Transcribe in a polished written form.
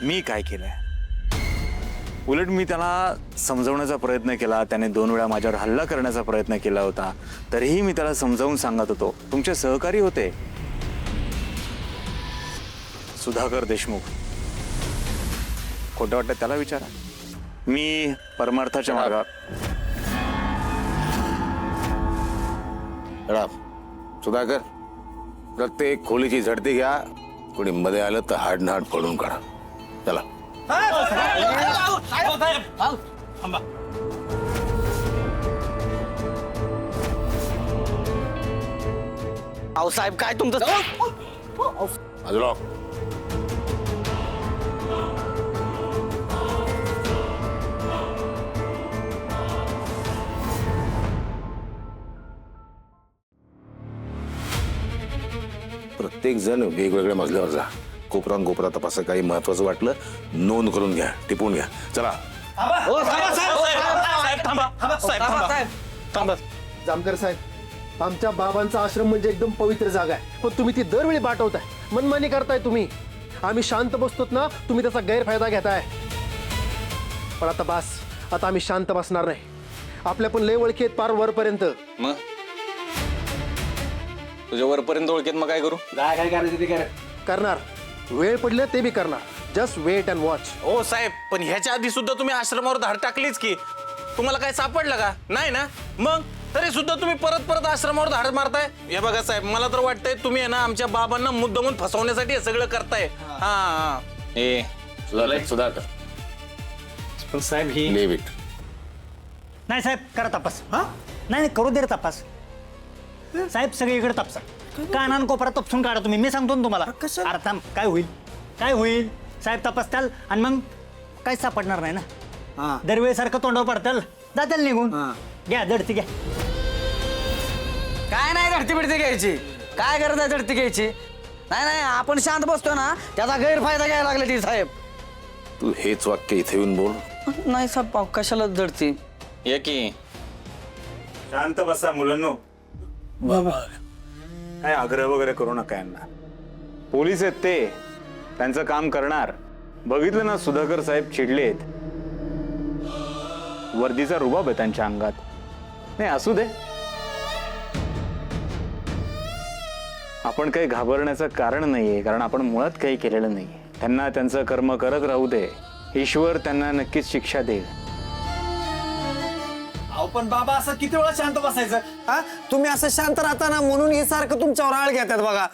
मी काय केलंय? उलट मी त्याला समजवण्याचा प्रयत्न केला. त्याने 2 वेळा माझ्यावर हल्ला करण्याचा प्रयत्न केला होता. तरीही मी त्याला समजावून सांगत होतो. तुमचे सहकारी होते सुधाकर देशमुख. खोटं वाटतं त्याला विचारा. मी परमार्थाच्या मार्गावर. सुधाकर, प्रत्येक खोलीची झडती घ्या. कोणी मध्ये आलं तर हाड नाड फोडून काढा. चला. अहो साहेब काय तुमचं बाजूला. प्रत्येक जण वेगवेगळ्या मजल्यावर जा. कोपरा तपासा. काही महत्वाचं वाटलं नोंद करून घ्या, टिपून घ्या. चला. जामकर साहेब, आमच्या बाबांचा आश्रम म्हणजे एकदम पवित्र जागा आहे, पण तुम्ही ती दरवेळी बाटवताय, मनमानी करताय तुम्ही. आम्ही शांत बसतोत ना, तुम्ही त्याचा गैरफायदा घेताय. पण आता बास, आता आम्ही शांत बसणार नाही. आपल्या पण लय ओळखी आहेत पार वरपर्यंत. मग तुझ्या वरपर्यंत ओळखेत मग काय करू? काय करायचं ते करणार. वेळ पडले ते बी करणार. Just wait and watch. ओ साहेब, पण ह्याच्या आधी सुद्धा तुम्ही आश्रमावर धाड टाकलीच की. तुम्हाला काय सापडलं का? नाही ना. मग तरी सुद्धा तुम्ही परत परत आश्रमावर धाड मारताय. हे बघा साहेब, मला तर वाटतंय तुम्ही आहे ना आमच्या बाबांना मुद्दामून फसवण्यासाठी हे सगळं करताय. हा. ए सुधाकर, पण साहेब ही leave it. नाही साहेब, करा तपास. नाही करू दे रे तपास. साहेब सगळीकडे तपासा. कानान कोपरा तपसून काढा तुम्ही. मी सांगतो ना तुम्हाला. अरे थांब, काय होईल काय होईल साहेब, तपासताल आणि मग काय सापडणार नाही ना. दरवेळेसारखं तोंडावर पडताल, जाताल निघून. घ्या दडती घ्या. काय नाही धडती बिडती घ्यायची. काय गरज आहे धडती घ्यायची? नाही नाही, आपण शांत बसतो ना, त्याचा गैरफायदा घ्यायला लागले ती साहेब. तू हेच वाक्य इथे येऊन बोल. नाही साहेब, कशाला धडती? ये की. शांत बसा मुलांनो. काय आग्रह वगैरे करू नका यांना. पोलीस आहेत ते, त्यांचं काम करणार. बघितलं ना, सुधाकर साहेब चिडलेत. वर्दीचा रुबाब आहे त्यांच्या अंगात. नाही असू दे, आपण काही घाबरण्याचं कारण नाहीये, कारण आपण मुळात काही केलेलं नाहीये. त्यांना त्यांचं कर्म करत राहू दे. ईश्वर त्यांना नक्कीच शिक्षा देईल. अहो पण बाबा असं किती वेळा शांत बसायचं? तुम्ही असं शांत राहता ना, म्हणून हे सारखं तुमच्यावर आळ घेतात बघा.